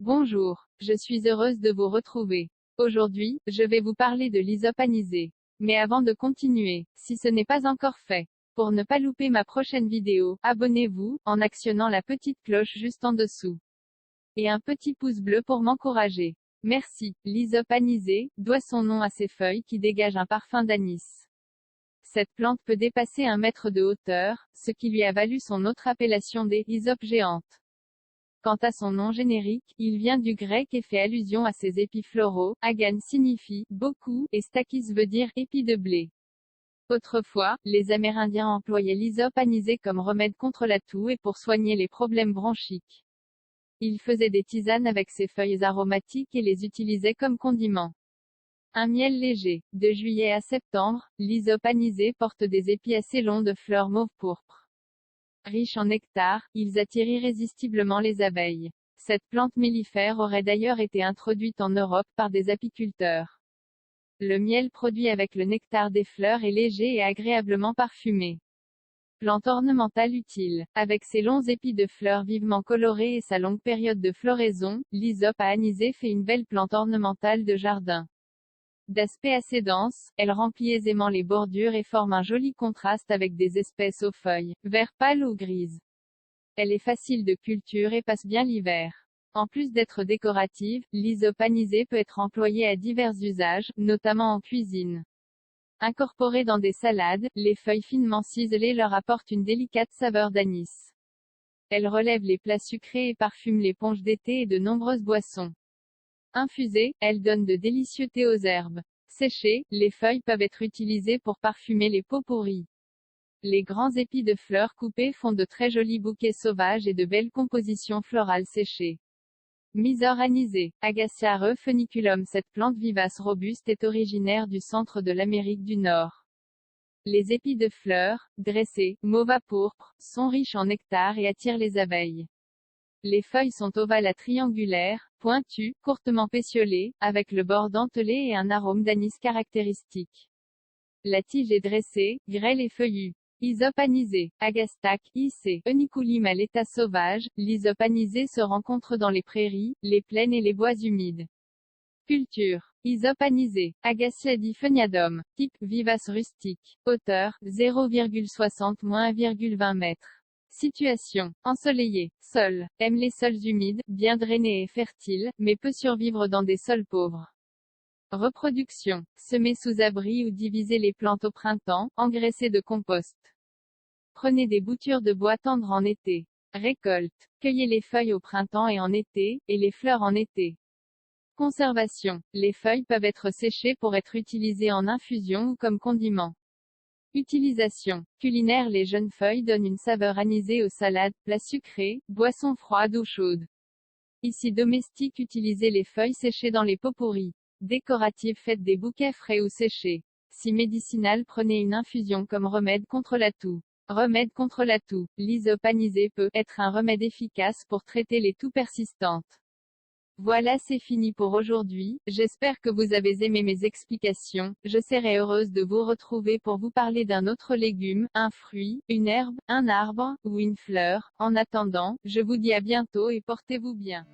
Bonjour, je suis heureuse de vous retrouver. Aujourd'hui, je vais vous parler de l'hysope anisé. Mais avant de continuer, si ce n'est pas encore fait, pour ne pas louper ma prochaine vidéo, abonnez-vous, en actionnant la petite cloche juste en dessous. Et un petit pouce bleu pour m'encourager. Merci. L'hysope anisé doit son nom à ses feuilles qui dégagent un parfum d'anis. Cette plante peut dépasser 1 mètre de hauteur, ce qui lui a valu son autre appellation des hysopes géantes. Quant à son nom générique, il vient du grec et fait allusion à ses épis floraux. Agan signifie beaucoup, et stakis veut dire épi de blé. Autrefois, les Amérindiens employaient l'hysope anisé comme remède contre la toux et pour soigner les problèmes bronchiques. Ils faisaient des tisanes avec ces feuilles aromatiques et les utilisaient comme condiment. Un miel léger. De juillet à septembre, l'hysope anisé porte des épis assez longs de fleurs mauve-pourpre. Riches en nectar, ils attirent irrésistiblement les abeilles. Cette plante mellifère aurait d'ailleurs été introduite en Europe par des apiculteurs. Le miel produit avec le nectar des fleurs est léger et agréablement parfumé. Plante ornementale utile. Avec ses longs épis de fleurs vivement colorés et sa longue période de floraison, l'hysope anisé fait une belle plante ornementale de jardin. D'aspect assez dense, elle remplit aisément les bordures et forme un joli contraste avec des espèces aux feuilles, vert pâle ou grises. Elle est facile de culture et passe bien l'hiver. En plus d'être décorative, l'hysope anisé peut être employée à divers usages, notamment en cuisine. Incorporées dans des salades, les feuilles finement ciselées leur apportent une délicate saveur d'anis. Elle relève les plats sucrés et parfume les ponches d'été et de nombreuses boissons. Infusées, elles donnent de délicieux thés aux herbes. Séchées, les feuilles peuvent être utilisées pour parfumer les pots pourris. Les grands épis de fleurs coupés font de très jolis bouquets sauvages et de belles compositions florales séchées. Mysore anisé. Agaciare funiculum. Cette plante vivace robuste est originaire du centre de l'Amérique du Nord. Les épis de fleurs, dressés, mauve à pourpre, sont riches en nectar et attirent les abeilles. Les feuilles sont ovales à triangulaires, pointues, courtement pétiolées, avec le bord dentelé et un arôme d'anis caractéristique. La tige est dressée, grêle et feuillue. Hysope anisé. Agastac, IC. Uniculum à l'état sauvage, l'hysope anisé se rencontre dans les prairies, les plaines et les bois humides. Culture. Hysope anisé. Agacia difeniadum. Type, vivace rustique. Hauteur, 0,60-1,20 m. Situation. Ensoleillée. Sol. Aime les sols humides, bien drainés et fertiles, mais peut survivre dans des sols pauvres. Reproduction. Semer sous abri ou diviser les plantes au printemps, engraisser de compost. Prenez des boutures de bois tendre en été. Récolte. Cueillez les feuilles au printemps et en été, et les fleurs en été. Conservation. Les feuilles peuvent être séchées pour être utilisées en infusion ou comme condiment. Utilisation. Culinaire. Les jeunes feuilles donnent une saveur anisée aux salades, plats sucrés, boissons froides ou chaudes. Ici domestique. Utilisez les feuilles séchées dans les pots pourris. Décorative. Faites des bouquets frais ou séchés. Si médicinal. Prenez une infusion comme remède contre la toux. Remède contre la toux. L'hysope anisé peut être un remède efficace pour traiter les toux persistantes. Voilà, c'est fini pour aujourd'hui. J'espère que vous avez aimé mes explications. Je serai heureuse de vous retrouver pour vous parler d'un autre légume, un fruit, une herbe, un arbre, ou une fleur. En attendant, je vous dis à bientôt et portez-vous bien.